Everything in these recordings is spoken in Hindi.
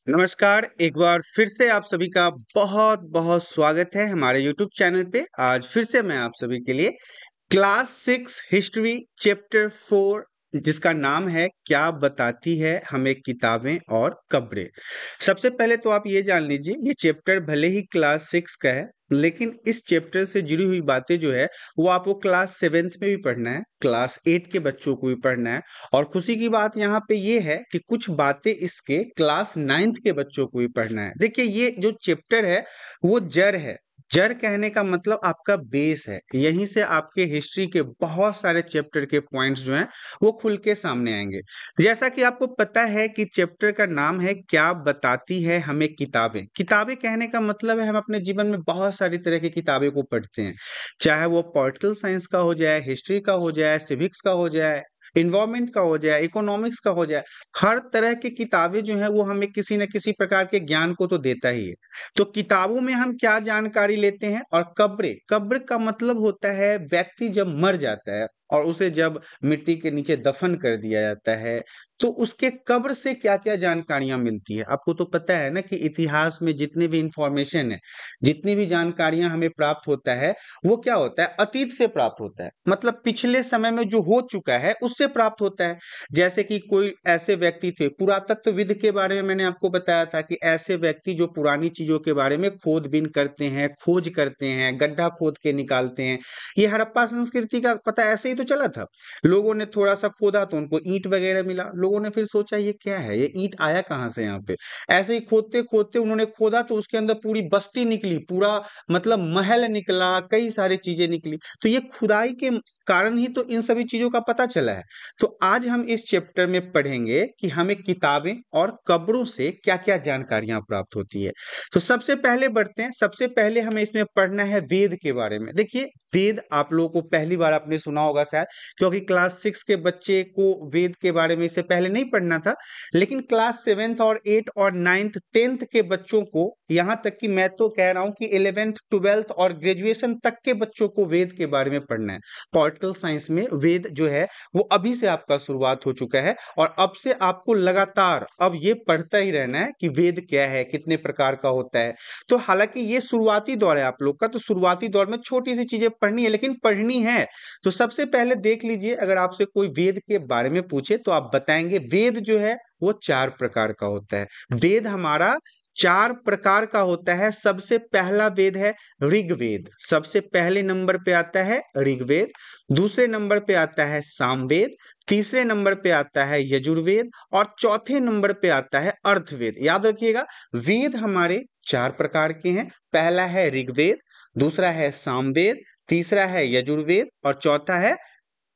नमस्कार, एक बार फिर से आप सभी का बहुत बहुत स्वागत है हमारे YouTube चैनल पे। आज फिर से मैं आप सभी के लिए क्लास 6 हिस्ट्री चैप्टर 4 जिसका नाम है क्या बताती है हमें किताबें और कब्रें। सबसे पहले तो आप ये जान लीजिए, ये चैप्टर भले ही क्लास 6 का है, लेकिन इस चैप्टर से जुड़ी हुई बातें जो है वो आपको क्लास 7th में भी पढ़ना है, क्लास 8 के बच्चों को भी पढ़ना है। और खुशी की बात यहाँ पे ये है कि कुछ बातें इसके क्लास 9th के बच्चों को भी पढ़ना है। देखिए, ये जो चैप्टर है वो जड़ है। जड़ कहने का मतलब आपका बेस है। यहीं से आपके हिस्ट्री के बहुत सारे चैप्टर के पॉइंट्स जो हैं वो खुल के सामने आएंगे। जैसा कि आपको पता है कि चैप्टर का नाम है क्या बताती है हमें किताबें। किताबें कहने का मतलब है हम अपने जीवन में बहुत सारी तरह की किताबें को पढ़ते हैं, चाहे वो पॉलिटिकल साइंस का हो जाए, हिस्ट्री का हो जाए, सिविक्स का हो जाए, इन्वायरमेंट का हो जाए, इकोनॉमिक्स का हो जाए। हर तरह की किताबें जो है वो हमें किसी न किसी प्रकार के ज्ञान को तो देता ही है। तो किताबों में हम क्या जानकारी लेते हैं। और कब्र, कब्र का मतलब होता है व्यक्ति जब मर जाता है और उसे जब मिट्टी के नीचे दफन कर दिया जाता है तो उसके कब्र से क्या क्या जानकारियां मिलती है। आपको तो पता है ना कि इतिहास में जितनी भी इंफॉर्मेशन है, जितनी भी जानकारियां हमें प्राप्त होता है, वो क्या होता है, अतीत से प्राप्त होता है। मतलब पिछले समय में जो हो चुका है उससे प्राप्त होता है। जैसे कि कोई ऐसे व्यक्ति थे, पुरातत्वविद के बारे में मैंने आपको बताया था कि ऐसे व्यक्ति जो पुरानी चीजों के बारे में खोजबीन करते हैं, खोज करते हैं, गड्ढा खोद के निकालते हैं। ये हड़प्पा संस्कृति का पता ऐसे ही तो चला था। लोगों ने थोड़ा सा खोदा तो उनको ईंट वगैरह मिला। लोगों ने फिर सोचा ये क्या है, ये ईंट आया कहाँ से यहाँ पे। ऐसे ही खोदते खोदते उन्होंने खोदा तो उसके अंदर पूरी बस्ती निकली, पूरा मतलब महल निकला, कई सारी चीजें निकली। तो ये खुदाई के कारण ही तो इन सभी चीजों का पता चला है। तो आज हम इस चैप्टर में पढ़ेंगे कि हमें किताबें और कब्रों से क्या क्या जानकारियां प्राप्त होती है। तो सबसे पहले बढ़ते हैं। सबसे पहले हमें इसमें पढ़ना है वेद के बारे में। देखिए, वेद आप लोगों को पहली बार आपने सुना होगा शायद, क्योंकि क्लास 6 के बच्चे को वेद के बारे में इससे पहले नहीं पढ़ना था। लेकिन क्लास 7th और 8 और 9th 10th के बच्चों को, यहाँ तक कि मैं तो कह रहा हूं कि 11th 12th और ग्रेजुएशन तक के बच्चों को वेद के बारे में पढ़ना है। पॉलिटिकल साइंस में वेद जो है वो अभी से आपका शुरुआत हो चुका है और अब से आपको लगातार अब ये पढ़ता ही रहना है कि वेद क्या है, कितने प्रकार का होता है। तो हालांकि ये शुरुआती दौर है आप लोग का, तो शुरुआती दौर में छोटी सी चीजें पढ़नी है, लेकिन पढ़नी है। तो सबसे पहले देख लीजिए, अगर आपसे कोई वेद के बारे में पूछे तो आप बताएंगे वेद जो है वो 4 प्रकार का होता है। वेद हमारा 4 प्रकार का होता है। सबसे पहला वेद है ऋग्वेद। सबसे पहले नंबर पे आता है ऋग्वेद। दूसरे नंबर पे आता है सामवेद। तीसरे नंबर पे आता है यजुर्वेद और चौथे नंबर पे आता है अर्थवेद। याद रखिएगा, वेद हमारे 4 प्रकार के हैं। पहला है ऋग्वेद, दूसरा है सामवेद, तीसरा है यजुर्वेद और चौथा है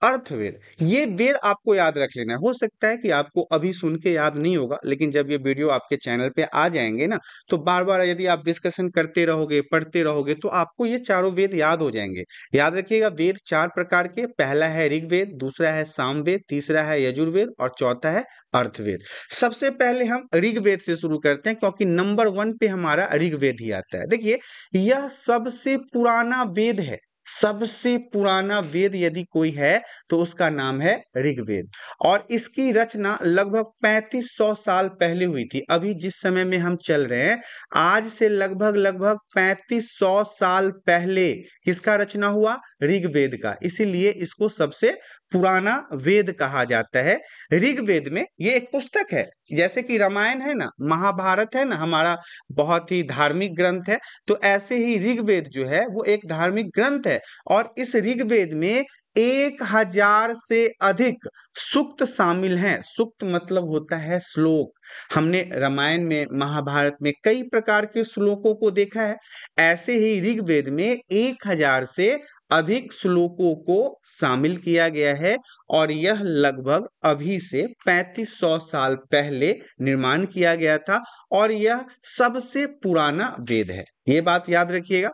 अर्थवेद। ये वेद आपको याद रख लेना है। हो सकता है कि आपको अभी सुन के याद नहीं होगा, लेकिन जब ये वीडियो आपके चैनल पे आ जाएंगे ना, तो बार बार यदि आप डिस्कशन करते रहोगे, पढ़ते रहोगे, तो आपको ये चारों वेद याद हो जाएंगे। याद रखिएगा, वेद 4 प्रकार के। पहला है ऋग्वेद, दूसरा है सामवेद, तीसरा है यजुर्वेद और चौथा है अर्थवेद। सबसे पहले हम ऋग्वेद से शुरू करते हैं, क्योंकि नंबर 1 पे हमारा ऋग्वेद ही आता है। देखिए, यह सबसे पुराना वेद है। सबसे पुराना वेद यदि कोई है तो उसका नाम है ऋग्वेद। और इसकी रचना लगभग 3500 साल पहले हुई थी। अभी जिस समय में हम चल रहे हैं, आज से लगभग लगभग 3500 साल पहले किसका रचना हुआ, ऋग्वेद का। इसीलिए इसको सबसे पुराना वेद कहा जाता है। ऋग्वेद में ये एक पुस्तक है, जैसे कि रामायण है ना, महाभारत है ना, हमारा बहुत ही धार्मिक ग्रंथ है। तो ऐसे ही ऋग्वेद जो है वो एक धार्मिक ग्रंथ है। और इस ऋग्वेद में 1000 से अधिक सूक्त शामिल हैं। सूक्त मतलब होता है श्लोक। हमने रामायण में, महाभारत में कई प्रकार के श्लोकों को देखा है। ऐसे ही ऋग्वेद में 1000 से अधिक श्लोकों को शामिल किया गया है। और यह लगभग अभी से 3500 साल पहले निर्माण किया गया था और यह सबसे पुराना वेद है। ये बात याद रखिएगा।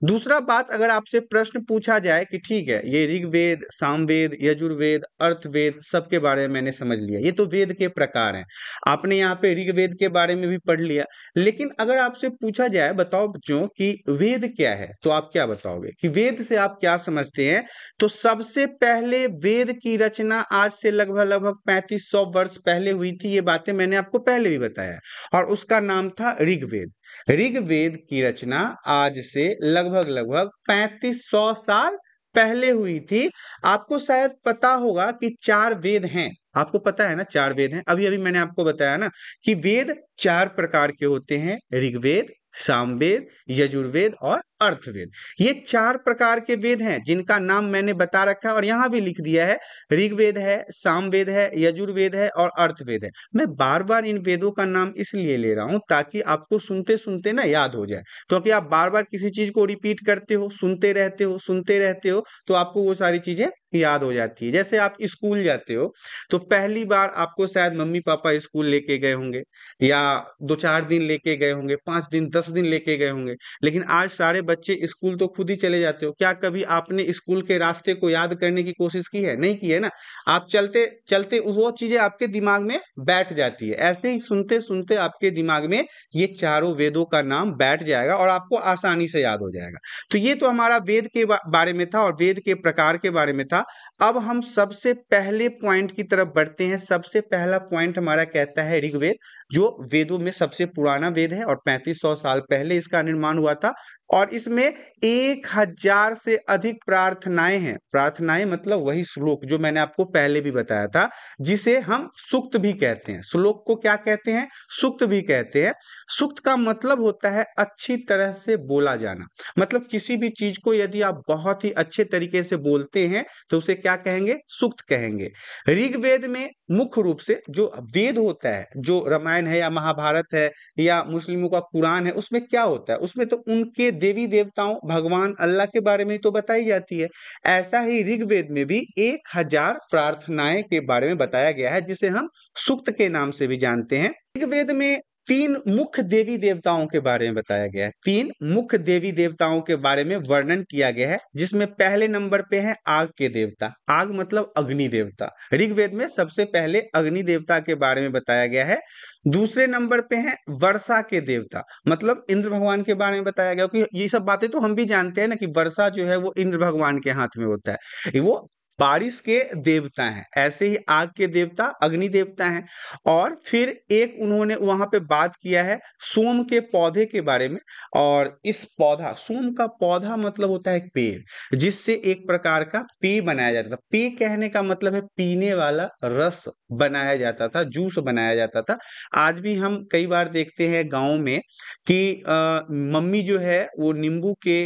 दूसरा बात, अगर आपसे प्रश्न पूछा जाए कि ठीक है, ये ऋग्वेद, सामवेद, यजुर्वेद, अर्थवेद सबके बारे में मैंने समझ लिया, ये तो वेद के प्रकार हैं, आपने यहाँ पे ऋग्वेद के बारे में भी पढ़ लिया, लेकिन अगर आपसे पूछा जाए बताओ बच्चों कि वेद क्या है, तो आप क्या बताओगे कि वेद से आप क्या समझते हैं? तो सबसे पहले वेद की रचना आज से लगभग लगभग 3500 वर्ष पहले हुई थी। ये बातें मैंने आपको पहले भी बताया है, और उसका नाम था ऋग्वेद। ऋग्वेद की रचना आज से लगभग लगभग 3500 साल पहले हुई थी। आपको शायद पता होगा कि 4 वेद हैं, आपको पता है ना 4 वेद हैं। अभी अभी मैंने आपको बताया ना कि वेद 4 प्रकार के होते हैं, ऋग्वेद, सामवेद, यजुर्वेद और अर्थवेद। ये 4 प्रकार के वेद हैं जिनका नाम मैंने बता रखा है और यहां भी लिख दिया है, ऋग्वेद है, सामवेद है, यजुर्वेद है और अर्थवेद है। मैं बार बार इन वेदों का नाम इसलिए ले रहा हूं ताकि आपको सुनते सुनते ना याद हो जाए, क्योंकि आप बार बार किसी चीज को रिपीट करते हो, सुनते रहते हो, तो आपको वो सारी चीजें याद हो जाती है। जैसे आप स्कूल जाते हो तो पहली बार आपको शायद मम्मी पापा स्कूल लेके गए होंगे, या 2-4 दिन लेके गए होंगे, 5 दिन 10 दिन लेके गए होंगे, लेकिन आज सारे बच्चे स्कूल तो खुद ही चले जाते हो। क्या कभी आपने स्कूल के रास्ते को याद करने की कोशिश की है? नहीं की है ना। आप चलते चलते वो चीजें आपके दिमाग में बैठ जाती है। ऐसे ही सुनते सुनते आपके दिमाग में ये चारों वेदों का नाम बैठ जाएगा और आपको आसानी से याद हो जाएगा। तो ये तो हमारा वेद के बारे में था और वेद के प्रकार के बारे में था। अब हम सबसे पहले पॉइंट की तरफ बढ़ते हैं। सबसे पहला पॉइंट हमारा कहता है ऋग्वेद, जो वेदों में सबसे पुराना वेद है और 3500 साल पहले इसका निर्माण हुआ था, और इसमें 1000 से अधिक प्रार्थनाएं हैं। प्रार्थनाएं मतलब वही श्लोक जो मैंने आपको पहले भी बताया था, जिसे हम सूक्त भी कहते हैं। श्लोक को क्या कहते हैं? सूक्त भी कहते हैं। सूक्त का मतलब होता है अच्छी तरह से बोला जाना। मतलब किसी भी चीज को यदि आप बहुत ही अच्छे तरीके से बोलते हैं तो उसे क्या कहेंगे? सूक्त कहेंगे। ऋग्वेद में मुख्य रूप से जो वेद होता है, जो रामायण है या महाभारत है या मुस्लिमों का कुरान है, उसमें क्या होता है? उसमें तो उनके देवी देवताओं, भगवान अल्लाह के बारे में तो बताई जाती है। ऐसा ही ऋग्वेद में भी 1000 प्रार्थनाएं के बारे में बताया गया है, जिसे हम सूक्त के नाम से भी जानते हैं। ऋग्वेद में 3 मुख्य देवी देवताओं के बारे में बताया गया है। 3 मुख्य देवी देवताओं के बारे में वर्णन किया गया है, जिसमें पहले नंबर पे है आग के देवता। आग मतलब अग्नि देवता। ऋग्वेद में सबसे पहले अग्नि देवता के बारे में बताया गया है। दूसरे नंबर पे है वर्षा के देवता, मतलब इंद्र भगवान के बारे में बताया गया, क्योंकि ये सब बातें तो हम भी जानते हैं ना कि वर्षा जो है वो इंद्र भगवान के हाथ में होता है, वो बारिश के देवता हैं। ऐसे ही आग के देवता अग्नि देवता हैं। और फिर एक उन्होंने वहां पे बात किया है सोम के पौधे के बारे में। और इस पौधा, सोम का पौधा मतलब होता है पेड़, जिससे एक प्रकार का पेय बनाया जाता था। पेय कहने का मतलब है पीने वाला रस बनाया जाता था, जूस बनाया जाता था। आज भी हम कई बार देखते हैं गाँव में कि मम्मी जो है वो नींबू के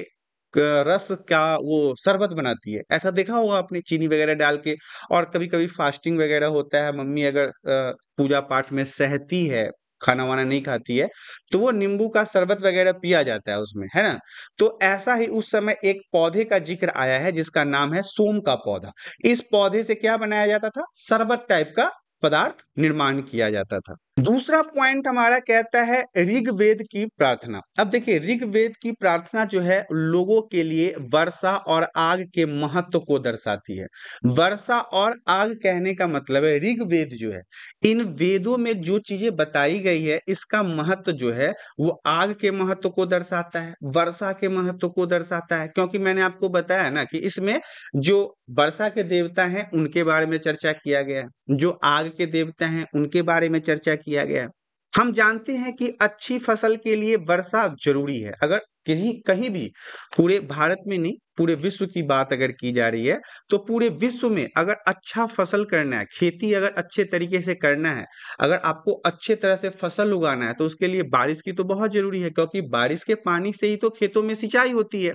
रस का वो शरबत बनाती है। ऐसा देखा होगा आपने, चीनी वगैरह डाल के। और कभी कभी फास्टिंग वगैरह होता है, मम्मी अगर पूजा पाठ में सहती है, खाना वाना नहीं खाती है, तो वो नींबू का शरबत वगैरह पिया जाता है उसमें, है ना। तो ऐसा ही उस समय एक पौधे का जिक्र आया है जिसका नाम है सोम का पौधा। इस पौधे से क्या बनाया जाता था? शरबत टाइप का पदार्थ निर्माण किया जाता था। दूसरा पॉइंट हमारा कहता है ऋग्वेद की प्रार्थना। अब देखिए, ऋग्वेद की प्रार्थना जो है लोगों के लिए वर्षा और आग के महत्व को दर्शाती है। वर्षा और आग कहने का मतलब है ऋग्वेद जो है, इन वेदों में जो चीजें बताई गई है, इसका महत्व जो है वो आग के महत्व को दर्शाता है, वर्षा के महत्व को दर्शाता है। क्योंकि मैंने आपको बताया ना कि इसमें जो वर्षा के देवता हैं उनके बारे में चर्चा किया गया है, जो आग के देवता हैं उनके बारे में चर्चा किया गया है। हम जानते हैं कि अच्छी फसल के लिए वर्षा जरूरी है। अगर कहीं कहीं भी, पूरे भारत में नहीं, पूरे विश्व की बात अगर की जा रही है, तो पूरे विश्व में अगर अच्छा फसल करना है, खेती अगर अच्छे तरीके से करना है, अगर आपको अच्छे तरह से फसल उगाना है, तो उसके लिए बारिश की तो बहुत जरूरी है, क्योंकि बारिश के पानी से ही तो खेतों में सिंचाई होती है।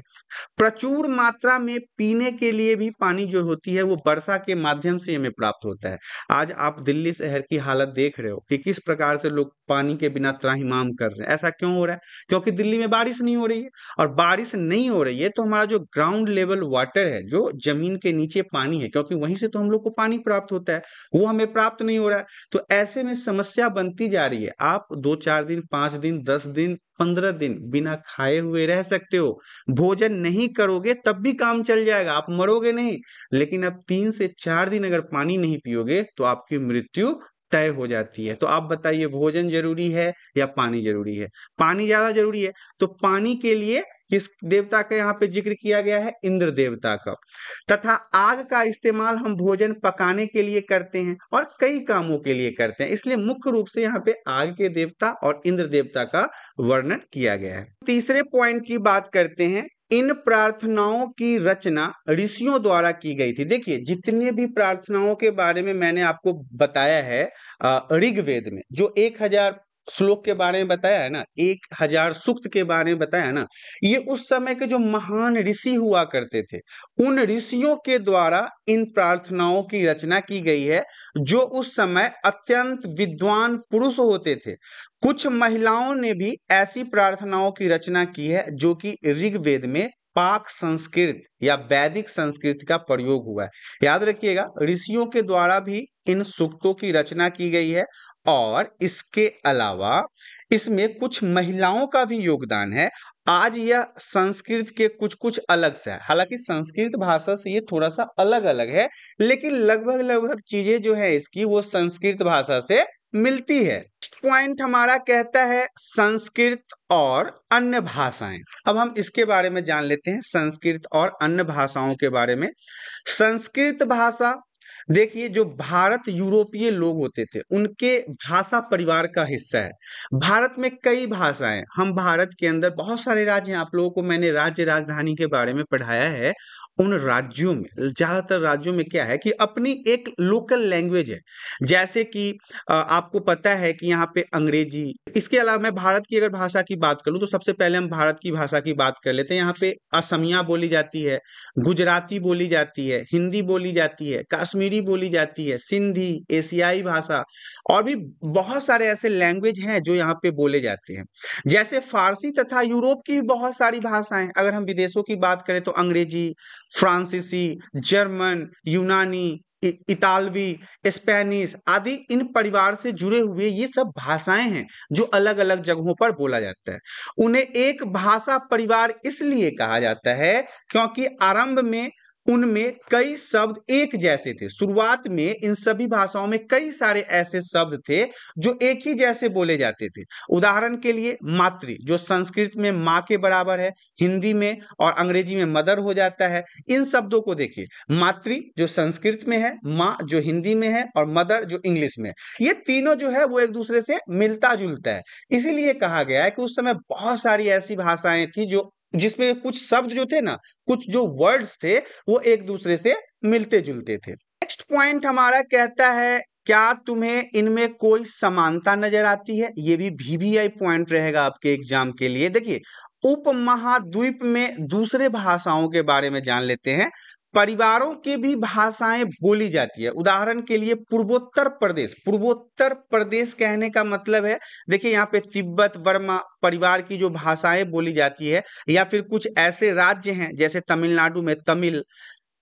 प्रचुर मात्रा में पीने के लिए भी पानी जो होती है वो वर्षा के माध्यम से हमें प्राप्त होता है। आज आप दिल्ली शहर की हालत देख रहे हो कि किस प्रकार से लोग पानी के बिना त्राहिमाम कर रहे हैं। ऐसा क्यों हो रहा है? क्योंकि दिल्ली में बारिश नहीं हो रही है। रही है और बारिश नहीं हो रही है तो हमारा जो ग्राउंड लेवल वाटर है, जो जमीन के नीचे पानी है, क्योंकि वहीं से तो हम लोग को पानी प्राप्त होता है, वो हमें प्राप्त नहीं हो रहा है। तो ऐसे में समस्या बनती जा रही है। आप 2-4 दिन, 5 दिन, 10 दिन, 15 दिन बिना खाए हुए रह सकते हो, भोजन नहीं करोगे तब भी काम चल जाएगा, आप मरोगे नहीं। लेकिन अब 3 से 4 दिन अगर पानी नहीं पियोगे तो आपकी मृत्यु तय हो जाती है। तो आप बताइए, भोजन जरूरी है या पानी जरूरी है? पानी ज्यादा जरूरी है। तो पानी के लिए किस देवता का यहाँ पे जिक्र किया गया है? इंद्र देवता का। तथा आग का इस्तेमाल हम भोजन पकाने के लिए करते हैं और कई कामों के लिए करते हैं, इसलिए मुख्य रूप से यहाँ पे आग के देवता और इंद्र देवता का वर्णन किया गया है। तीसरे पॉइंट की बात करते हैं। इन प्रार्थनाओं की रचना ऋषियों द्वारा की गई थी। देखिए, जितने भी प्रार्थनाओं के बारे में मैंने आपको बताया है ऋग्वेद में, जो 1000 श्लोक के बारे में बताया है ना, 1000 सूक्त के बारे में बताया है ना, ये उस समय के जो महान ऋषि हुआ करते थे, उन ऋषियों के द्वारा इन प्रार्थनाओं की रचना की गई है, जो उस समय अत्यंत विद्वान पुरुष होते थे। कुछ महिलाओं ने भी ऐसी प्रार्थनाओं की रचना की है जो कि ऋग्वेद में पाक संस्कृत या वैदिक संस्कृत का प्रयोग हुआ है। याद रखिएगा, ऋषियों के द्वारा भी इन सूक्तों की रचना की गई है और इसके अलावा इसमें कुछ महिलाओं का भी योगदान है। आज यह संस्कृत के कुछ कुछ अलग से है, हालांकि संस्कृत भाषा से ये थोड़ा सा अलग अलग है, लेकिन लगभग लगभग चीजें जो है इसकी वो संस्कृत भाषा से मिलती है। पॉइंट हमारा कहता है संस्कृत और अन्य भाषाएं। अब हम इसके बारे में जान लेते हैं, संस्कृत और अन्य भाषाओं के बारे में। संस्कृत भाषा, देखिए, जो भारत यूरोपीय लोग होते थे उनके भाषा परिवार का हिस्सा है। भारत में कई भाषाएं, हम भारत के अंदर बहुत सारे राज्य हैं, आप लोगों को मैंने राज्य राजधानी के बारे में पढ़ाया है। उन राज्यों में, ज्यादातर राज्यों में क्या है कि अपनी एक लोकल लैंग्वेज है। जैसे कि आपको पता है कि यहाँ पे अंग्रेजी, इसके अलावा मैं भारत की अगर भाषा की बात करूँ तो सबसे पहले हम भारत की भाषा की बात कर लेते हैं। यहाँ पे असमिया बोली जाती है, गुजराती बोली जाती है, हिंदी बोली जाती है, कश्मीरी बोली जाती है, सिंधी, एशियाई भाषा, और भी बहुत सारे ऐसे लैंग्वेज हैं जो यहाँ पे बोले जाते हैं। जैसे फारसी तथा यूरोप की बहुत सारी भाषाएं, अगर हम विदेशों की बात करें तो अंग्रेजी, फ्रांसीसी, जर्मन, यूनानी, इतालवी, स्पेनिश आदि इन परिवार से जुड़े हुए ये सब भाषाएं हैं जो अलग अलग जगहों पर बोला जाता है। उन्हें एक भाषा परिवार इसलिए कहा जाता है क्योंकि आरंभ में उनमें कई शब्द एक जैसे थे। शुरुआत में इन सभी भाषाओं में कई सारे ऐसे शब्द थे जो एक ही जैसे बोले जाते थे। उदाहरण के लिए मातृ, जो संस्कृत में माँ के बराबर है, हिंदी में और अंग्रेजी में मदर हो जाता है। इन शब्दों को देखिए, मातृ जो संस्कृत में है, माँ जो हिंदी में है और मदर जो इंग्लिश में है, ये तीनों जो है वो एक दूसरे से मिलता जुलता है। इसीलिए कहा गया है कि उस समय बहुत सारी ऐसी भाषाएं थी जो जिसमें कुछ शब्द जो थे ना, कुछ जो वर्ड्स थे वो एक दूसरे से मिलते जुलते थे। नेक्स्ट पॉइंट हमारा कहता है, क्या तुम्हें इनमें कोई समानता नजर आती है? ये भी VVI पॉइंट रहेगा आपके एग्जाम के लिए। देखिए, उपमहाद्वीप में दूसरे भाषाओं के बारे में जान लेते हैं। परिवारों की भी भाषाएं बोली जाती है। उदाहरण के लिए पूर्वोत्तर प्रदेश, पूर्वोत्तर प्रदेश कहने का मतलब है, देखिए यहाँ पे तिब्बत वर्मा परिवार की जो भाषाएं बोली जाती है, या फिर कुछ ऐसे राज्य हैं जैसे तमिलनाडु में तमिल,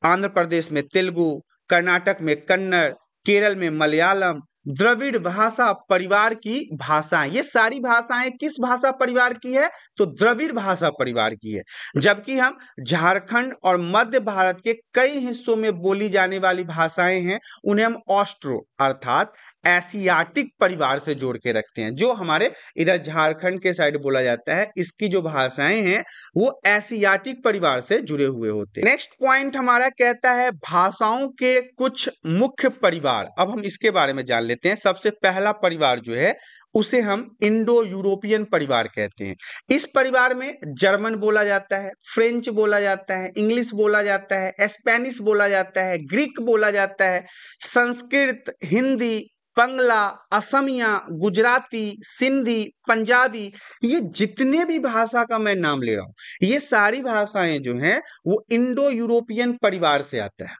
आंध्र प्रदेश में तेलुगु, कर्नाटक में कन्नड़, केरल में मलयालम, द्रविड़ भाषा परिवार की भाषाएं। ये सारी भाषाएं किस भाषा परिवार की है? तो द्रविड़ भाषा परिवार की है। जबकि हम झारखंड और मध्य भारत के कई हिस्सों में बोली जाने वाली भाषाएं हैं, उन्हें हम ऑस्ट्रो अर्थात एशियाटिक परिवार से जोड़ के रखते हैं। जो हमारे इधर झारखंड के साइड बोला जाता है, इसकी जो भाषाएं हैं वो एशियाटिक परिवार से जुड़े हुए होते हैं। नेक्स्ट पॉइंट हमारा कहता है भाषाओं के कुछ मुख्य परिवार। अब हम इसके बारे में जान लेते हैं। सबसे पहला परिवार जो है उसे हम इंडो यूरोपियन परिवार कहते हैं। इस परिवार में जर्मन बोला जाता है, फ्रेंच बोला जाता है, इंग्लिश बोला जाता है, स्पेनिश बोला जाता है, ग्रीक बोला जाता है, संस्कृत, हिंदी, बंगला, असमिया, गुजराती, सिंधी, पंजाबी, ये जितने भी भाषा का मैं नाम ले रहा हूं, ये सारी भाषाएं जो हैं वो इंडो यूरोपियन परिवार से आता है।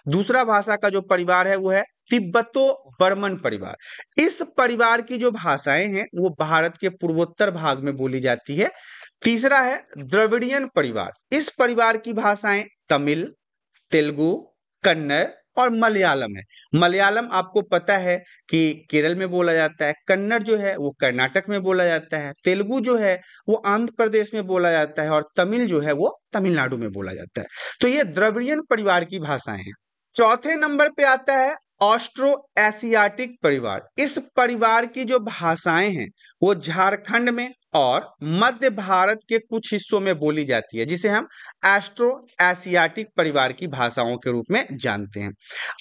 दूसरा भाषा का जो परिवार है वो है तिब्बतो बर्मन परिवार। इस परिवार की जो भाषाएं हैं वो भारत के पूर्वोत्तर भाग में बोली जाती है। तीसरा है द्रविड़ियन परिवार। इस परिवार की भाषाएं तमिल, तेलुगु, कन्नड़ और मलयालम है। मलयालम आपको पता है कि केरल में बोला जाता है, कन्नड़ जो है वो कर्नाटक में बोला जाता है, तेलुगु जो है वो आंध्र प्रदेश में बोला जाता है और तमिल जो है वो तमिलनाडु में बोला जाता है। तो ये द्रविड़ियन परिवार की भाषाएं हैं। चौथे नंबर पे आता है ऑस्ट्रो एशियाटिक परिवार। इस परिवार की जो भाषाएं हैं वो झारखंड में और मध्य भारत के कुछ हिस्सों में बोली जाती है, जिसे हम ऑस्ट्रो एशियाटिक परिवार की भाषाओं के रूप में जानते हैं।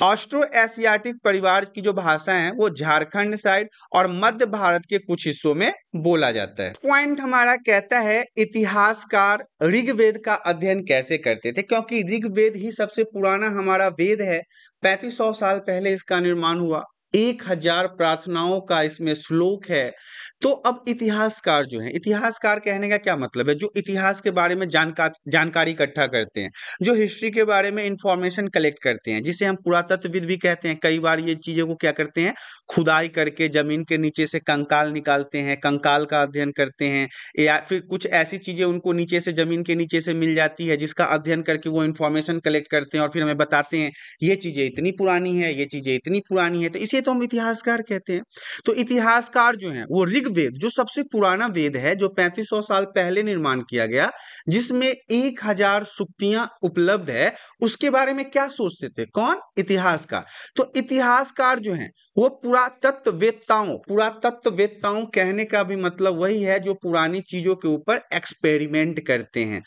ऑस्ट्रो एशियाटिक परिवार की जो भाषाएं हैं वो झारखंड साइड और मध्य भारत के कुछ हिस्सों में बोला जाता है। पॉइंट हमारा कहता है इतिहासकार ऋग्वेद का अध्ययन कैसे करते थे, क्योंकि ऋग्वेद ही सबसे पुराना हमारा वेद है। 3500 साल पहले इसका निर्माण हुआ, 1000 प्रार्थनाओं का इसमें श्लोक है। तो अब इतिहासकार जो है, इतिहासकार कहने का क्या मतलब है, जो इतिहास के बारे में जानकारी इकट्ठा करते हैं, जो हिस्ट्री के बारे में इंफॉर्मेशन कलेक्ट करते हैं, जिसे हम पुरातत्वविद भी कहते हैं। कई बार ये चीजों को क्या करते हैं, खुदाई करके जमीन के नीचे से कंकाल निकालते हैं, कंकाल का अध्ययन करते हैं, या फिर कुछ ऐसी चीजें उनको नीचे से, जमीन के नीचे से मिल जाती है, जिसका अध्ययन करके वो इंफॉर्मेशन कलेक्ट करते हैं और फिर हमें बताते हैं ये चीजें इतनी पुरानी है, ये चीजें इतनी पुरानी है। तो इसे तो हम इतिहासकार कहते हैं। तो इतिहासकार जो है वो ऋग्वेद, जो सबसे पुराना वेद है, जो 3500 साल पहले निर्माण किया गया, जिसमें 1000 सूक्तियां उपलब्ध है, उसके बारे में क्या सोचते थे? कौन? इतिहासकार। तो इतिहासकार जो है वो पुरातत्ववेत्ताओं कहने का भी मतलब वही है जो पुरानी चीजों के ऊपर एक्सपेरिमेंट करते हैं।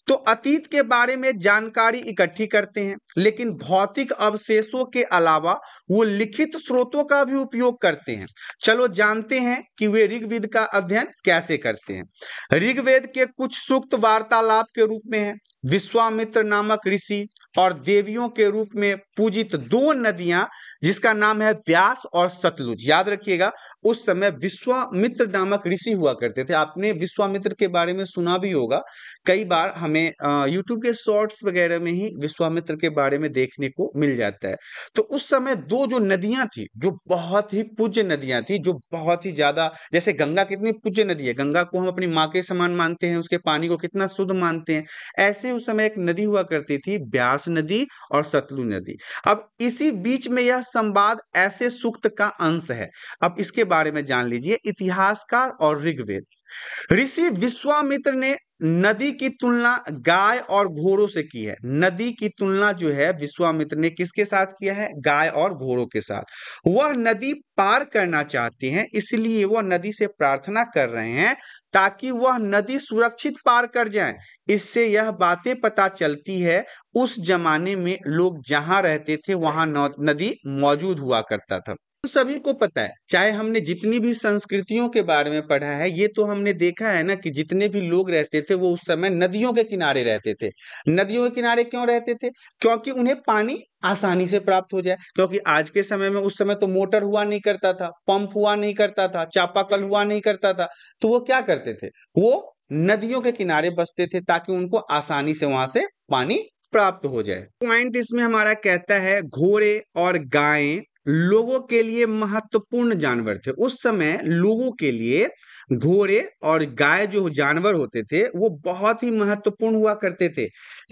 तो अतीत के बारे में जानकारी इकट्ठी करते हैं, लेकिन भौतिक अवशेषों के अलावा वो लिखित स्रोतों का भी उपयोग करते हैं। चलो जानते हैं कि वे ऋग्वेद का अध्ययन कैसे करते हैं। ऋग्वेद के कुछ सूक्त वार्तालाप के रूप में है। विश्वामित्र नामक ऋषि और देवियों के रूप में पूजित दो नदियां, जिसका नाम है व्यास और सतलुज। याद रखिएगा, उस समय विश्वामित्र नामक ऋषि हुआ करते थे। आपने विश्वामित्र के बारे में सुना भी होगा, कई बार हमें यूट्यूब के शॉर्ट्स वगैरह में ही विश्वामित्र के बारे में देखने को मिल जाता है। तो उस समय दो जो नदियां थी, जो बहुत ही पूज्य नदियां थी, जो बहुत ही ज्यादा, जैसे गंगा कितनी पूज्य नदी है, गंगा को हम अपनी माँ के समान मानते हैं, उसके पानी को कितना शुद्ध मानते हैं, ऐसे उस समय एक नदी हुआ करती थी, ब्यास नदी और सतलुज नदी। अब इसी बीच में यह संवाद ऐसे सूक्त का अंश है। अब इसके बारे में जान लीजिए, इतिहासकार और ऋग्वेद। ऋषि विश्वामित्र ने नदी की तुलना गाय और घोड़ों से की है। नदी की तुलना जो है विश्वामित्र ने किसके साथ किया है? गाय और घोड़ों के साथ। वह नदी पार करना चाहते हैं, इसलिए वह नदी से प्रार्थना कर रहे हैं ताकि वह नदी सुरक्षित पार कर जाए। इससे यह बातें पता चलती है उस जमाने में लोग जहां रहते थे वहां नदी मौजूद हुआ करता था। सभी को पता है, चाहे हमने जितनी भी संस्कृतियों के बारे में पढ़ा है, ये तो हमने देखा है ना कि जितने भी लोग रहते थे वो उस समय नदियों के किनारे रहते थे। नदियों के किनारे क्यों रहते थे? क्योंकि उन्हें पानी आसानी से प्राप्त हो जाए। क्योंकि आज के समय में, उस समय तो मोटर हुआ नहीं करता था, पंप हुआ नहीं करता था, चापाकल हुआ नहीं करता था, तो वो क्या करते थे? वो नदियों के किनारे बसते थे ताकि उनको आसानी से वहां से पानी प्राप्त हो जाए। पॉइंट इसमें हमारा कहता है घोड़े और गायें लोगों के लिए महत्वपूर्ण जानवर थे। उस समय लोगों के लिए घोड़े और गाय जो जानवर होते थे वो बहुत ही महत्वपूर्ण हुआ करते थे।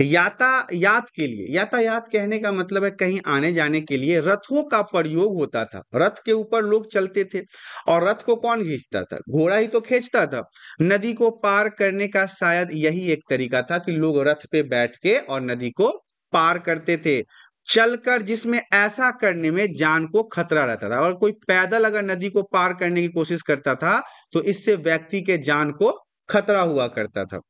यातायात के लिए, यातायात कहने का मतलब है कहीं आने जाने के लिए रथों का प्रयोग होता था। रथ के ऊपर लोग चलते थे और रथ को कौन खींचता था? घोड़ा ही तो खींचता था। नदी को पार करने का शायद यही एक तरीका था कि लोग रथ पे बैठ के और नदी को पार करते थे चलकर, जिसमें ऐसा करने में जान को खतरा रहता था। और कोई पैदल अगर नदी को पार करने की कोशिश करता था तो इससे व्यक्ति के जान को खतरा हुआ करता था।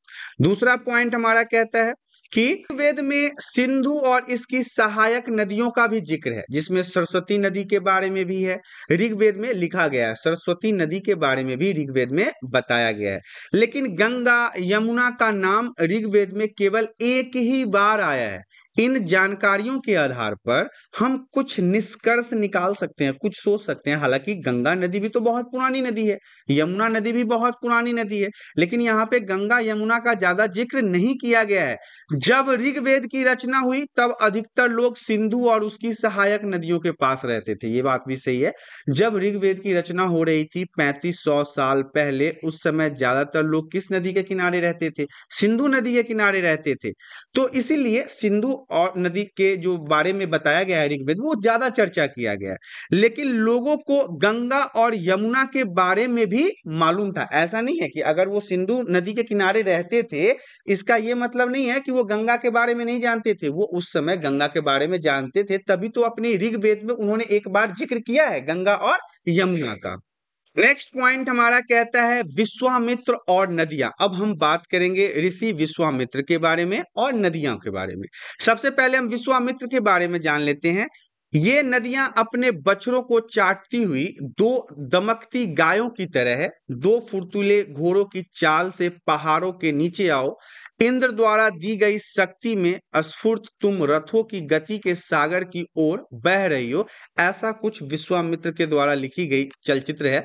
दूसरा पॉइंट हमारा कहता है कि वेद में सिंधु और इसकी सहायक नदियों का भी जिक्र है, जिसमें सरस्वती नदी के बारे में भी है, ऋग्वेद में लिखा गया है। सरस्वती नदी के बारे में भी ऋग्वेद में बताया गया है। लेकिन गंगा, यमुना का नाम ऋग्वेद में केवल एक ही बार आया है। इन जानकारियों के आधार पर हम कुछ निष्कर्ष निकाल सकते हैं, कुछ सोच सकते हैं। हालांकि गंगा नदी भी तो बहुत पुरानी नदी है, यमुना नदी भी बहुत पुरानी नदी है, लेकिन यहाँ पे गंगा यमुना का ज्यादा जिक्र नहीं किया गया है। जब ऋग्वेद की रचना हुई तब अधिकतर लोग सिंधु और उसकी सहायक नदियों के पास रहते थे, ये बात भी सही है। जब ऋग्वेद की रचना हो रही थी 3500 साल पहले, उस समय ज्यादातर लोग किस नदी के किनारे रहते थे? सिंधु नदी के किनारे रहते थे। तो इसीलिए सिंधु और नदी के जो बारे में बताया गया है ऋग्वेद, वो ज्यादा चर्चा किया गया है। लेकिन लोगों को गंगा और यमुना के बारे में भी मालूम था। ऐसा नहीं है कि अगर वो सिंधु नदी के किनारे रहते थे, इसका ये मतलब नहीं है कि वो गंगा के बारे में नहीं जानते थे। वो उस समय गंगा के बारे में जानते थे, तभी तो अपने ऋग्वेद में उन्होंने एक बार जिक्र किया है गंगा और यमुना का। नेक्स्ट पॉइंट हमारा कहता है विश्वामित्र और नदियां। अब हम बात करेंगे ऋषि विश्वामित्र के बारे में और नदियों के बारे में। सबसे पहले हम विश्वामित्र के बारे में जान लेते हैं। ये नदियां अपने बछड़ों को चाटती हुई दो दमकती गायों की तरह है। दो फुर्तुले घोड़ों की चाल से पहाड़ों के नीचे आओ, इंद्र द्वारा दी गई शक्ति में स्फूर्त तुम रथों की गति के सागर की ओर बह रही हो। ऐसा कुछ विश्वामित्र के द्वारा लिखी गई चलचित्र है।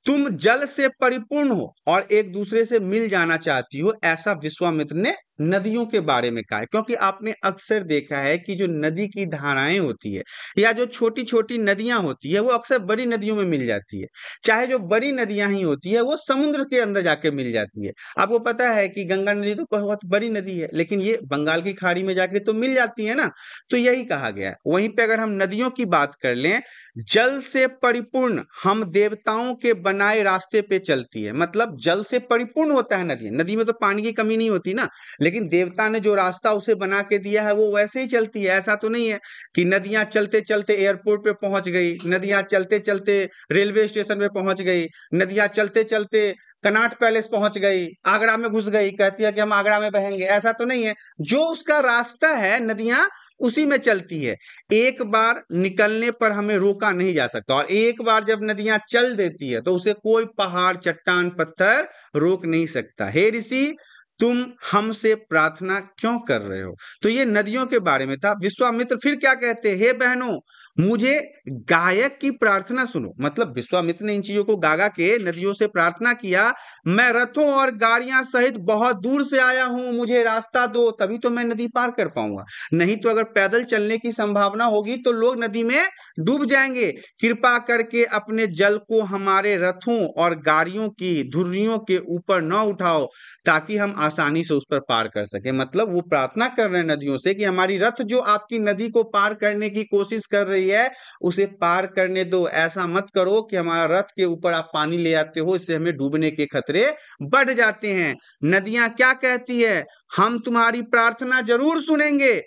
तुम जल से परिपूर्ण हो और एक दूसरे से मिल जाना चाहती हो, ऐसा विश्वामित्र ने नदियों के बारे में कहा है। क्योंकि आपने अक्सर देखा है कि जो नदी की धाराएं होती है या जो छोटी छोटी नदियां होती है, वो अक्सर बड़ी नदियों में मिल जाती है। चाहे जो बड़ी नदियां ही होती है, वो समुद्र के अंदर जाके मिल जाती है। आपको पता है कि गंगा नदी तो बहुत बड़ी नदी है, लेकिन ये बंगाल की खाड़ी में जाके तो मिल जाती है ना। तो यही कहा गया है। वहीं पे अगर हम नदियों की बात कर लें, जल से परिपूर्ण हम देवताओं के बनाए रास्ते पे चलती है। मतलब जल से परिपूर्ण होता है नदी। नदी में तो पानी की कमी नहीं होती ना, लेकिन देवता ने जो रास्ता उसे बना के दिया है वो वैसे ही चलती है। ऐसा तो नहीं है कि नदियां चलते चलते एयरपोर्ट पे पहुंच गई, नदियां चलते चलते रेलवे स्टेशन पे पहुंच गई, नदियां चलते चलते कनॉट पैलेस पहुंच गई, आगरा में घुस गई, कहती है कि हम आगरा में बहेंगे। ऐसा तो नहीं है। जो उसका रास्ता है, नदियां उसी में चलती है। एक बार निकलने पर हमें रोका नहीं जा सकता, और एक बार जब नदियां चल देती है तो उसे कोई पहाड़, चट्टान, पत्थर रोक नहीं सकता। हे ऋषि, तुम हमसे प्रार्थना क्यों कर रहे हो? तो ये नदियों के बारे में था। विश्वामित्र फिर क्या कहते हैं, हे बहनों, मुझे गायक की प्रार्थना सुनो। मतलब विश्वामित्र ने इन चीजों को गा गा के नदियों से प्रार्थना किया। मैं रथों और गाड़ियां सहित बहुत दूर से आया हूं, मुझे रास्ता दो, तभी तो मैं नदी पार कर पाऊंगा। नहीं तो अगर पैदल चलने की संभावना होगी तो लोग नदी में डूब जाएंगे। कृपा करके अपने जल को हमारे रथों और गाड़ियों की धुरियों के ऊपर न उठाओ, ताकि हम आसानी से उस पर पार कर सके। मतलब वो प्रार्थना कर रहे हैं नदियों से कि हमारी रथ जो आपकी नदी को पार करने की कोशिश कर रही है, उसे पार करने दो। ऐसा मत करो कि हमारा रथ के ऊपर आप पानी ले आते हो, इससे हमें डूबने के खतरे बढ़ जाते हैं। नदियां क्या कहती है, हम तुम्हारी प्रार्थना जरूर सुनेंगे,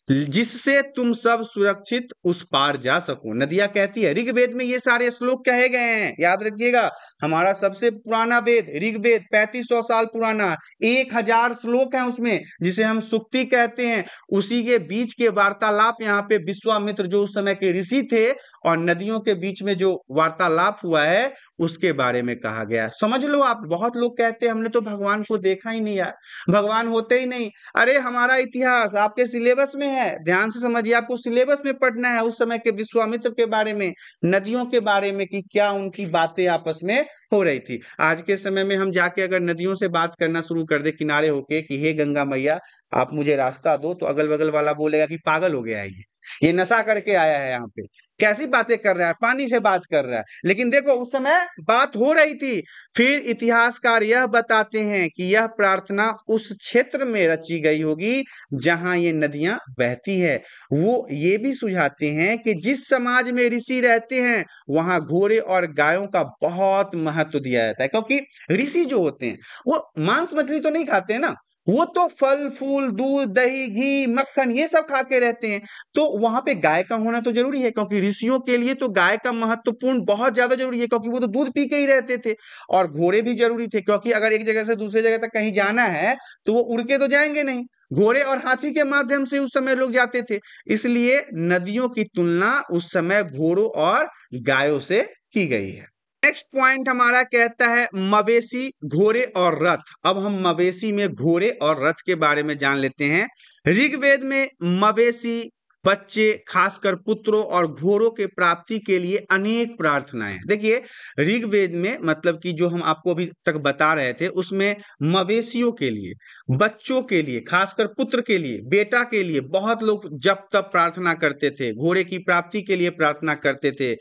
जिससे तुम सब सुरक्षित उस पार जा सको। नदियां कहती है। ऋग्वेद में ये सारे श्लोक कहे गए हैं, याद रखिएगा। हमारा सबसे पुराना वेद ऋग्वेद 3500 साल पुराना, 1000 श्लोक है उसमें, जिसे हम सुक्ति कहते हैं। उसी के बीच के वार्तालाप यहाँ पे विश्वामित्र जो उस समय के ऋषि थे और नदियों के बीच में जो वार्तालाप हुआ है, उसके बारे में कहा गया। समझ लो आप। बहुत लोग कहते हैं हमने तो भगवान को देखा ही नहीं यार, भगवान होते ही नहीं। अरे हमारा इतिहास आपके सिलेबस में है, ध्यान से समझिए। आपको सिलेबस में पढ़ना है उस समय के विश्वामित्र के बारे में, नदियों के बारे में, कि क्या उनकी बातें आपस में हो रही थी। आज के समय में हम जाके अगर नदियों से बात करना शुरू कर दे किनारे होके कि हे गंगा मैया आप मुझे रास्ता दो, तो अगल बगल वाला बोलेगा कि पागल हो गया है, ये नशा करके आया है, यहाँ पे कैसी बातें कर रहा है, पानी से बात कर रहा है। लेकिन देखो उस समय बात हो रही थी। फिर इतिहासकार यह बताते हैं कि यह प्रार्थना उस क्षेत्र में रची गई होगी जहां ये नदियां बहती है। वो ये भी सुझाते हैं कि जिस समाज में ऋषि रहते हैं वहां घोड़े और गायों का बहुत महत्व दिया जाता है। क्योंकि ऋषि जो होते हैं वो मांस मछली तो नहीं खाते हैं ना, वो तो फल फूल, दूध, दही, घी, मक्खन ये सब खा के रहते हैं। तो वहां पे गाय का होना तो जरूरी है, क्योंकि ऋषियों के लिए तो गाय का महत्वपूर्ण बहुत ज्यादा जरूरी है, क्योंकि वो तो दूध पी के ही रहते थे। और घोड़े भी जरूरी थे, क्योंकि अगर एक जगह से दूसरी जगह तक कहीं जाना है तो वो उड़ के तो जाएंगे नहीं, घोड़े और हाथी के माध्यम से उस समय लोग जाते थे। इसलिए नदियों की तुलना उस समय घोड़ों और गायों से की गई है। नेक्स्ट पॉइंट हमारा कहता है मवेशी, घोड़े और रथ। अब हम मवेशी में घोड़े और रथ के बारे में जान लेते हैं। ऋग्वेद में मवेशी, बच्चे, खासकर पुत्रों और घोड़ों के प्राप्ति के लिए अनेक प्रार्थनाएं हैं। देखिए ऋग्वेद में मतलब कि जो हम आपको अभी तक बता रहे थे उसमें मवेशियों के लिए, बच्चों के लिए, खासकर पुत्र के लिए, बेटा के लिए बहुत लोग जब तब प्रार्थना करते थे, घोड़े की प्राप्ति के लिए प्रार्थना करते थे।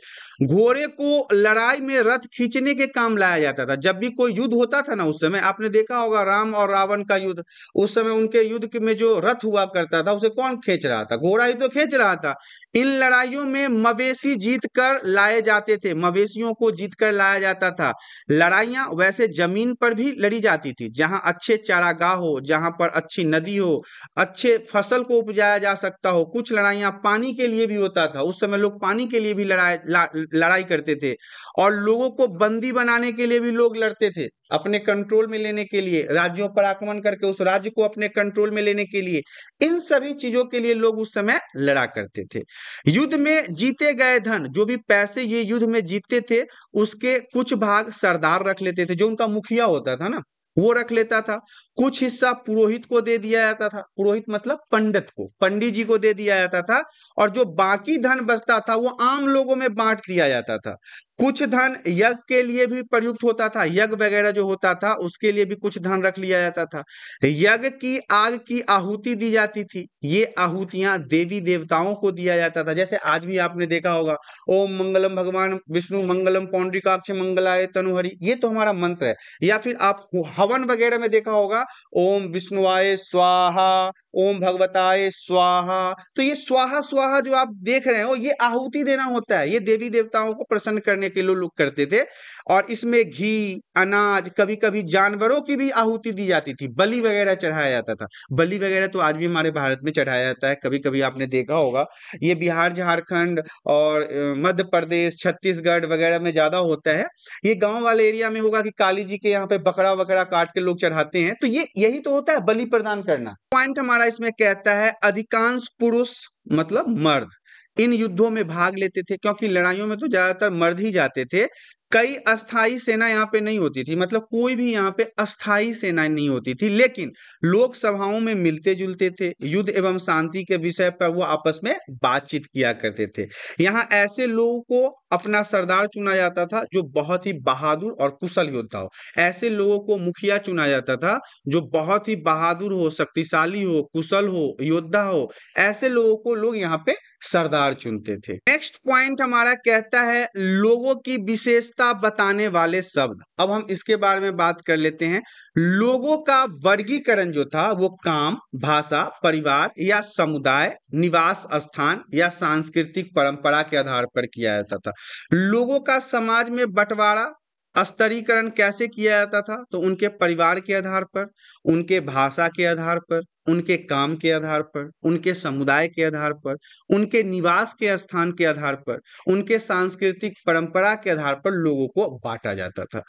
घोड़े को लड़ाई में रथ खींचने के काम लाया जाता था। जब भी कोई युद्ध होता था ना, उस समय आपने देखा होगा राम और रावण का युद्ध, उस समय उनके युद्ध में जो रथ हुआ करता था उसे कौन खींच रहा था? घोड़ा ही तो खींच रहा था। इन लड़ाइयों में मवेशी जीत कर लाए जाते थे, मवेशियों को जीत कर लाया जाता था। लड़ाइयां वैसे जमीन पर भी लड़ी जाती थी, जहां अच्छे चारागाह हो, जहां पर अच्छी नदी हो, अच्छे फसल को उपजाया जा सकता हो। कुछ लड़ाइयां पानी के लिए भी होता था, उस समय लोग पानी के लिए भी लड़ाई करते थे। और लोगों को बंदी बनाने के लिए भी लोग लड़ते थे, अपने कंट्रोल में लेने के लिए, राज्यों पर आक्रमण करके उस राज्य को अपने कंट्रोल में लेने के लिए, इन सभी चीजों के लिए लोग उस समय लड़ा करते थे। युद्ध में जीते गए धन, जो भी पैसे ये युद्ध में जीतते थे, उसके कुछ भाग सरदार रख लेते थे, जो उनका मुखिया होता था ना वो रख लेता था। कुछ हिस्सा पुरोहित को दे दिया जाता था, पुरोहित मतलब पंडित को, पंडित जी को दे दिया जाता था। और जो बाकी धन बचता था वो आम लोगों में बांट दिया जाता था। कुछ धन यज्ञ के लिए भी प्रयुक्त होता था, यज्ञ वगैरह जो होता था उसके लिए भी कुछ धन रख लिया जाता था। यज्ञ की आग की आहुति दी जाती थी, ये आहुतियां देवी देवताओं को दिया जाता था। जैसे आज भी आपने देखा होगा, ओम मंगलम भगवान विष्णु मंगलम पौंड्रिकाक्ष मंगलाय तनुहरि, ये तो हमारा मंत्र है। या फिर आप हवन वगैरह में देखा होगा, ओम विष्णुवाय स्वाहा, ओम भगवताय स्वाहा। तो ये स्वाहा स्वाहा जो आप देख रहे हो ये आहुति देना होता है, ये देवी देवताओं को प्रसन्न करने के लिए लोग करते थे। और इसमें घी, अनाज, कभी कभी जानवरों की भी आहुति दी जाती थी, बलि वगैरह चढ़ाया जाता था। बलि वगैरह तो आज भी हमारे भारत में चढ़ाया जाता है, कभी कभी आपने देखा होगा। ये बिहार, झारखंड और मध्य प्रदेश, छत्तीसगढ़ वगैरह में ज्यादा होता है। ये गांव वाले एरिया में होगा कि काली जी के यहाँ पे बकरा वकरा काट के लोग चढ़ाते हैं। तो ये यही तो होता है बलि प्रदान करना। पॉइंट हमारा इसमें कहता है अधिकांश पुरुष मतलब मर्द इन युद्धों में भाग लेते थे, क्योंकि लड़ाइयों में तो ज्यादातर मर्द ही जाते थे। कई अस्थाई सेना यहाँ पे नहीं होती थी, मतलब कोई भी यहाँ पे अस्थाई सेना नहीं होती थी, लेकिन लोक सभाओं में मिलते जुलते थे। युद्ध एवं शांति के विषय पर वो आपस में बातचीत किया करते थे। यहाँ ऐसे लोगों को अपना सरदार चुना जाता था जो बहुत ही बहादुर और कुशल योद्धा हो। ऐसे लोगों को मुखिया चुना जाता था जो बहुत ही बहादुर हो, शक्तिशाली हो, कुशल हो, योद्धा हो। ऐसे लोगों को लोग यहाँ पे सरदार चुनते थे। नेक्स्ट पॉइंट हमारा कहता है लोगों की विशेषता बताने वाले शब्द। अब हम इसके बारे में बात कर लेते हैं। लोगों का वर्गीकरण जो था वो काम, भाषा, परिवार या समुदाय, निवास स्थान या सांस्कृतिक परंपरा के आधार पर किया जाता था। लोगों का समाज में बंटवारा, स्तरीकरण कैसे किया जाता था? तो उनके परिवार के आधार पर, उनके भाषा के आधार पर, उनके काम के आधार पर, उनके समुदाय के आधार पर, उनके निवास के स्थान के आधार पर, उनके सांस्कृतिक परंपरा के आधार पर लोगों को बांटा जाता था।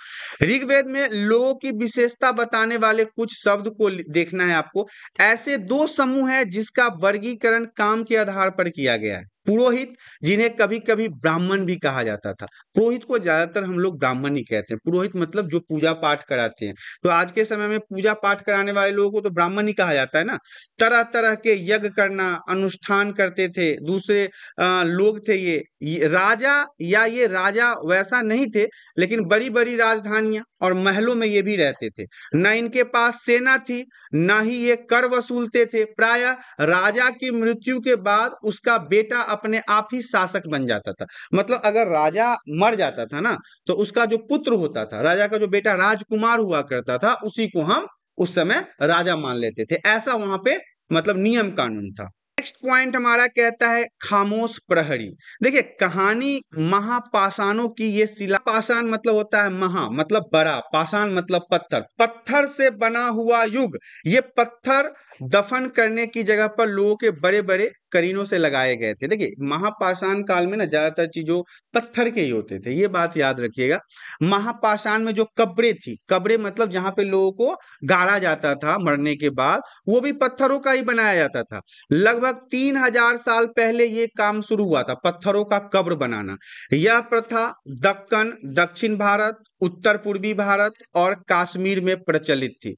ऋग्वेद में लोगों की विशेषता बताने वाले कुछ शब्द को देखना है आपको। ऐसे दो समूह है जिसका वर्गीकरण काम के आधार पर किया गया है। पुरोहित, जिन्हें कभी कभी ब्राह्मण भी कहा जाता था। पुरोहित को ज्यादातर हम लोग ब्राह्मण ही कहते हैं। पुरोहित मतलब जो पूजा पाठ कराते हैं। तो आज के समय में पूजा पाठ कराने वाले लोगों को तो ब्राह्मण ही कहा जाता है ना। तरह तरह के यज्ञ करना, अनुष्ठान करते थे। दूसरे लोग थे ये राजा, या ये राजा वैसा नहीं थे, लेकिन बड़ी बड़ी राजधानियां और महलों में ये भी रहते थे। न इनके पास सेना थी, न ही ये कर वसूलते थे। प्रायः राजा की मृत्यु के बाद उसका बेटा अपने आप ही शासक बन जाता था। मतलब अगर राजा मर जाता था ना, तो उसका जो पुत्र होता था, राजा का जो बेटा राजकुमार हुआ करता था, उसी को हम उस समय राजा मान लेते थे। ऐसा वहां पे मतलब नियम कानून था। नेक्स्ट पॉइंट हमारा कहता है खामोश प्रहरी। देखिए कहानी महापाषाणों की, ये शिला, पाषाण मतलब होता है महा मतलब बड़ा, पाषाण मतलब पत्थर, पत्थर से बना हुआ युग। ये पत्थर दफन करने की जगह पर लोगों के बड़े बड़े करीनों से लगाए गए थे। देखिए महापाषाण काल में ना ज्यादातर चीजों पत्थर के ही होते थे, ये बात याद रखिएगा। महापाषाण में जो कब्रें थी, कब्रें मतलब जहां पे लोगों को गाड़ा जाता था मरने के बाद, वो भी पत्थरों का ही बनाया जाता था। लगभग 3000 साल पहले ये काम शुरू हुआ था, पत्थरों का कब्र बनाना। यह प्रथा दक्कन, दक्षिण भारत, उत्तर पूर्वी भारत और कश्मीर में प्रचलित थी।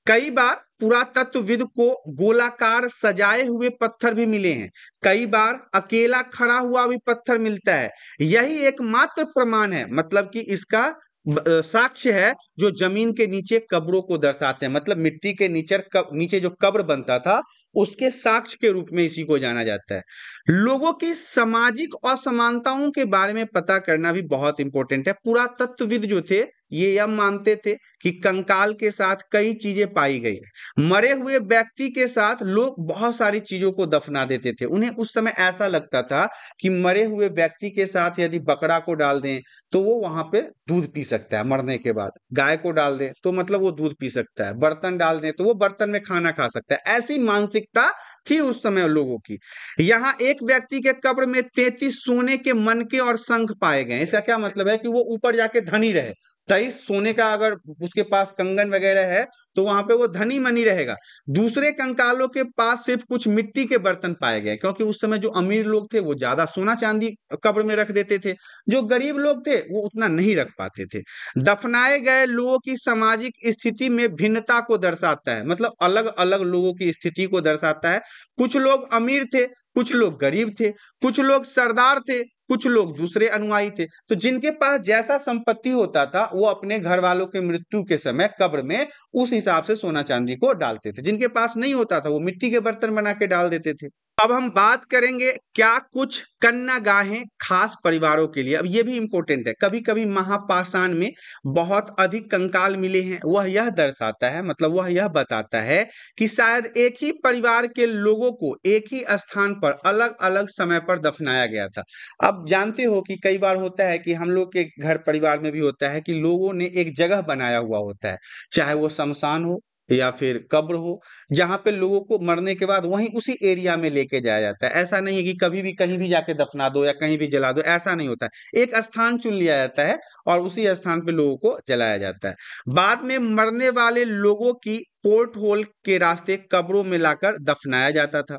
कई बार पुरातत्वविद को गोलाकार सजाए हुए पत्थर भी मिले हैं, कई बार अकेला खड़ा हुआ भी पत्थर मिलता है। यही एकमात्र प्रमाण है, मतलब कि इसका साक्ष्य है जो जमीन के नीचे कब्रों को दर्शाते हैं, मतलब मिट्टी के नीचे जो कब्र बनता था उसके साक्ष्य के रूप में इसी को जाना जाता है। लोगों की सामाजिक असमानताओं के बारे में पता करना भी बहुत इंपॉर्टेंट है। पुरातत्वविद जो थे ये यह मानते थे कि कंकाल के साथ कई चीजें पाई गई है। मरे हुए व्यक्ति के साथ लोग बहुत सारी चीजों को दफना देते थे। उन्हें उस समय ऐसा लगता था कि मरे हुए व्यक्ति के साथ यदि बकरा को डाल दें तो वो वहां पे दूध पी सकता है, मरने के बाद गाय को डाल दें तो मतलब वो दूध पी सकता है, बर्तन डाल दें तो वो बर्तन में खाना खा सकता है। ऐसी मानसिकता थी उस समय लोगों की। यहाँ एक व्यक्ति के कब्र में 33 सोने के मनके और शंख पाए गए। इसका क्या मतलब है कि वो ऊपर जाके धनी रहे। 23 सोने का अगर उसके पास कंगन वगैरह है तो वहां पे वो धनी मनी रहेगा। दूसरे कंकालों के पास सिर्फ कुछ मिट्टी के बर्तन पाए गए, क्योंकि उस समय जो अमीर लोग थे वो ज्यादा सोना चांदी कब्र में रख देते थे, जो गरीब लोग थे वो उतना नहीं रख पाते थे। दफनाए गए लोगों की सामाजिक स्थिति में भिन्नता को दर्शाता है, मतलब अलग अलग लोगों की स्थिति को दर्शाता है। कुछ लोग अमीर थे, कुछ लोग गरीब थे, कुछ लोग सरदार थे, कुछ लोग दूसरे अनुयायी थे। तो जिनके पास जैसा संपत्ति होता था वो अपने घर वालों के मृत्यु के समय कब्र में उस हिसाब से सोना चांदी को डालते थे। जिनके पास नहीं होता था वो मिट्टी के बर्तन बना के डाल देते थे। अब हम बात करेंगे क्या कुछ कन्या गाहें खास परिवारों के लिए। अब ये भी इंपॉर्टेंट है, कभी कभी महापाषाण में बहुत अधिक कंकाल मिले हैं, वह यह दर्शाता है, मतलब वह यह बताता है कि शायद एक ही परिवार के लोगों को एक ही स्थान पर अलग अलग समय पर दफनाया गया था। अब जानते हो कि कई बार होता है कि हम लोग के घर परिवार में भी होता है कि लोगों ने एक जगह बनाया हुआ होता है, चाहे वो शमशान हो या फिर कब्र हो, जहां पे लोगों को मरने के बाद वहीं उसी एरिया में लेके जाया जाता है। ऐसा नहीं है कि कभी भी कहीं भी जाके दफना दो या कहीं भी जला दो, ऐसा नहीं होता है। एक स्थान चुन लिया जाता है और उसी स्थान पे लोगों को जलाया जाता है। बाद में मरने वाले लोगों की पोर्ट होल के रास्ते कब्रों में लाकर दफनाया जाता था।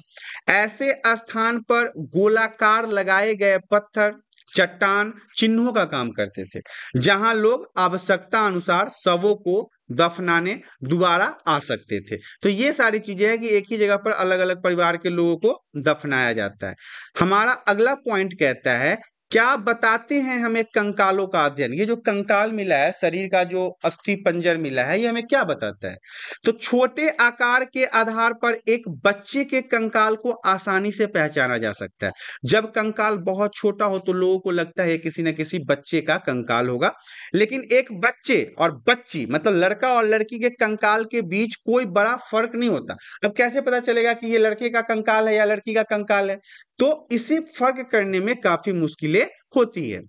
ऐसे स्थान पर गोलाकार लगाए गए पत्थर, चट्टान चिन्हों का काम करते थे, जहां लोग आवश्यकता अनुसार शवों को दफनाने दोबारा आ सकते थे। तो ये सारी चीजें हैं कि एक ही जगह पर अलग अलग परिवार के लोगों को दफनाया जाता है। हमारा अगला पॉइंट कहता है क्या बताते हैं हमें कंकालों का अध्ययन। ये जो कंकाल मिला है, शरीर का जो अस्थि पंजर मिला है, ये हमें क्या बताता है। तो छोटे आकार के आधार पर एक बच्चे के कंकाल को आसानी से पहचाना जा सकता है। जब कंकाल बहुत छोटा हो तो लोगों को लगता है किसी न किसी बच्चे का कंकाल होगा, लेकिन एक बच्चे और बच्ची मतलब लड़का और लड़की के कंकाल के बीच कोई बड़ा फर्क नहीं होता। अब कैसे पता चलेगा कि ये लड़के का कंकाल है या लड़की का कंकाल है। तो इसे फर्क करने में काफी मुश्किलें होती है।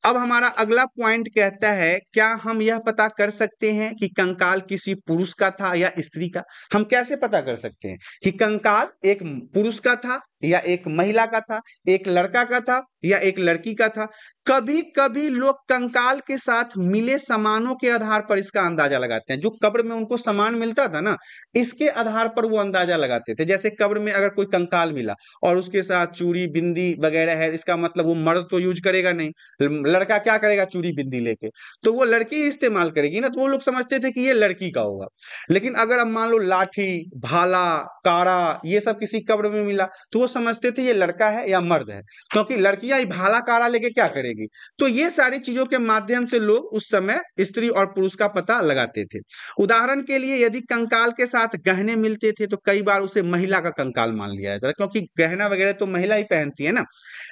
अब हमारा अगला पॉइंट कहता है क्या हम यह पता कर सकते हैं कि कंकाल किसी पुरुष का था या स्त्री का। हम कैसे पता कर सकते हैं कि कंकाल एक पुरुष का था या एक महिला का था, एक लड़का का था या एक लड़की का था। कभी कभी लोग कंकाल के साथ मिले सामानों के आधार पर इसका अंदाजा लगाते हैं। जो कब्र में उनको सामान मिलता था ना, इसके आधार पर वो अंदाजा लगाते थे। जैसे कब्र में अगर कोई कंकाल मिला और उसके साथ चूड़ी बिंदी वगैरह है, इसका मतलब वो मर्द तो यूज करेगा नहीं, लड़का क्या करेगा चूड़ी बिंदी लेके, तो वो लड़की ही इस्तेमाल करेगी ना, तो वो लोग समझते थे कि ये लड़की का होगा। लेकिन अगर अब मान लो लाठी, भाला, काड़ा ये सब किसी कब्र में मिला तो वो समझते थे ये लड़का है या मर्द है, क्योंकि लड़कियां ही भाला काड़ा लेके क्या करेगी। तो ये सारी चीजों के माध्यम से लोग उस समय स्त्री और पुरुष का पता लगाते थे। उदाहरण के लिए यदि कंकाल के साथ गहने मिलते थे तो कई बार उसे महिला का कंकाल मान लिया जाता था, क्योंकि गहना वगैरह तो महिला ही पहनती है ना।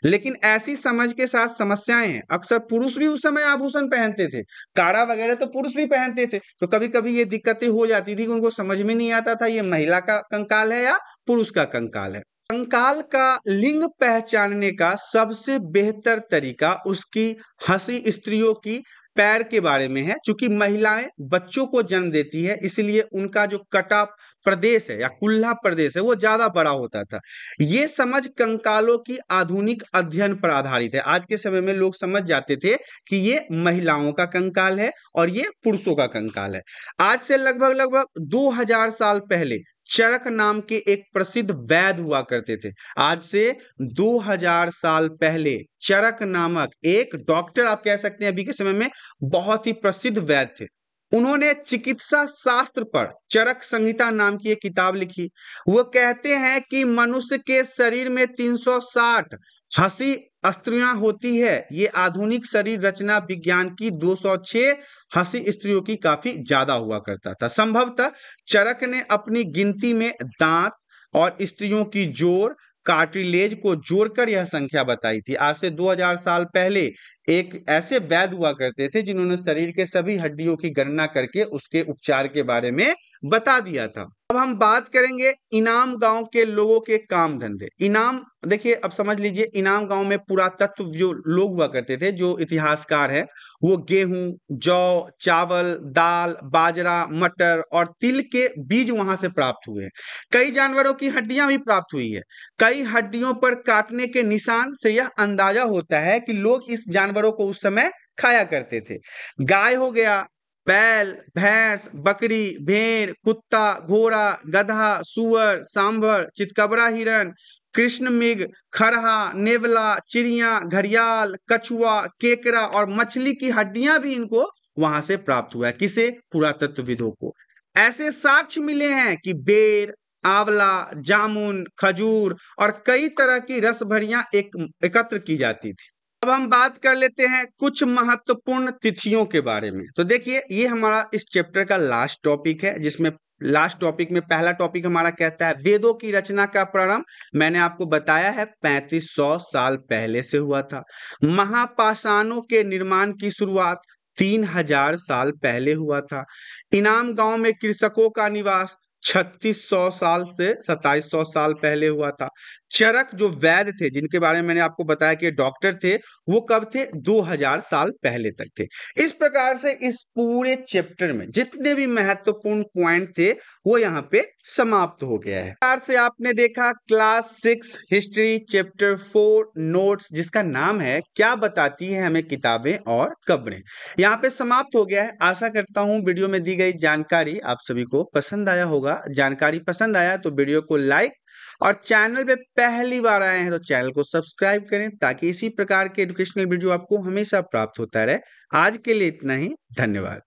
लेकिन ऐसी समझ के साथ समस्याएं हैं, अक्सर पुरुष भी उस समय आभूषण पहनते थे, काड़ा वगैरह तो पुरुष भी पहनते थे, तो कभी कभी ये दिक्कतें हो जाती थी कि उनको समझ में नहीं आता था ये महिला का कंकाल है या पुरुष का कंकाल है। कंकाल का लिंग पहचानने का सबसे बेहतर तरीका उसकी हंसी स्त्रियों की पैर के बारे में है। चूंकि महिलाएं बच्चों को जन्म देती है, इसलिए उनका जो कटा प्रदेश है या कुल्ला प्रदेश है वो ज्यादा बड़ा होता था। ये समझ कंकालों की आधुनिक अध्ययन पर आधारित है। आज के समय में लोग समझ जाते थे कि ये महिलाओं का कंकाल है और ये पुरुषों का कंकाल है। आज से लगभग लगभग 2000 साल पहले चरक नाम के एक प्रसिद्ध वैद्य हुआ करते थे। आज से 2000 साल पहले चरक नामक एक डॉक्टर, आप कह सकते हैं अभी के समय में बहुत ही प्रसिद्ध वैद्य थे। उन्होंने चिकित्सा शास्त्र पर चरक संहिता नाम की एक किताब लिखी। वो कहते हैं कि मनुष्य के शरीर में 360 हंसी स्त्रियां होती है। ये आधुनिक शरीर रचना विज्ञान की 206 हंसी स्त्रियों की काफी ज्यादा हुआ करता था। संभवतः चरक ने अपनी गिनती में दांत और स्त्रियों की जोड़ कार्टिलेज को जोड़कर यह संख्या बताई थी। आज से 2000 साल पहले एक ऐसे वैद्य हुआ करते थे जिन्होंने शरीर के सभी हड्डियों की गणना करके उसके उपचार के बारे में बता दिया था। अब हम बात करेंगे इनाम गांव के लोगों के काम धंधे। इनाम, देखिए अब समझ लीजिए, इनाम गांव में पुरातत्व जो लोग हुआ करते थे, जो इतिहासकार है, वो गेहूं, जौ, चावल, दाल, बाजरा, मटर और तिल के बीज वहां से प्राप्त हुए हैं। कई जानवरों की हड्डियां भी प्राप्त हुई है। कई हड्डियों पर काटने के निशान से यह अंदाजा होता है कि लोग इस जानवरों को उस समय खाया करते थे। गाय हो गया, बैल, भैंस, बकरी, भेड़, कुत्ता, घोड़ा, गधा, सुअर, सांभर, चितकबरा हिरन, कृष्ण मृग, खरहा, नेवला, चिड़िया, घड़ियाल, कछुआ, केकड़ा और मछली की हड्डियां भी इनको वहां से प्राप्त हुआ है। किसे? पुरातत्वविदों को। ऐसे साक्ष्य मिले हैं कि बेर, आंवला, जामुन, खजूर और कई तरह की रस भरियां एकत्र की जाती थी। अब हम बात कर लेते हैं कुछ महत्वपूर्ण तिथियों के बारे में। तो देखिए, ये हमारा इस चैप्टर का लास्ट टॉपिक है, जिसमें लास्ट टॉपिक में पहला टॉपिक हमारा कहता है वेदों की रचना का प्रारंभ, मैंने आपको बताया है 3500 साल पहले से हुआ था। महापाषाणों के निर्माण की शुरुआत 3000 साल पहले हुआ था। इनाम गांव में कृषकों का निवास 3600 साल से 2700 साल पहले हुआ था। चरक जो वैद्य थे, जिनके बारे में मैंने आपको बताया कि डॉक्टर थे, वो कब थे? 2000 साल पहले तक थे। इस प्रकार से इस पूरे चैप्टर में जितने भी महत्वपूर्ण पॉइंट थे वो यहाँ पे समाप्त हो गया है। इस प्रकार से आपने देखा क्लास 6 हिस्ट्री चैप्टर 4 नोट्स, जिसका नाम है क्या बताती है हमें किताबें और कब्रें, यहाँ पे समाप्त हो गया है। आशा करता हूँ वीडियो में दी गई जानकारी आप सभी को पसंद आया होगा। जानकारी पसंद आया तो वीडियो को लाइक, और चैनल पे पहली बार आए हैं तो चैनल को सब्सक्राइब करें, ताकि इसी प्रकार के एजुकेशनल वीडियो आपको हमेशा प्राप्त होता रहे। आज के लिए इतना ही, धन्यवाद।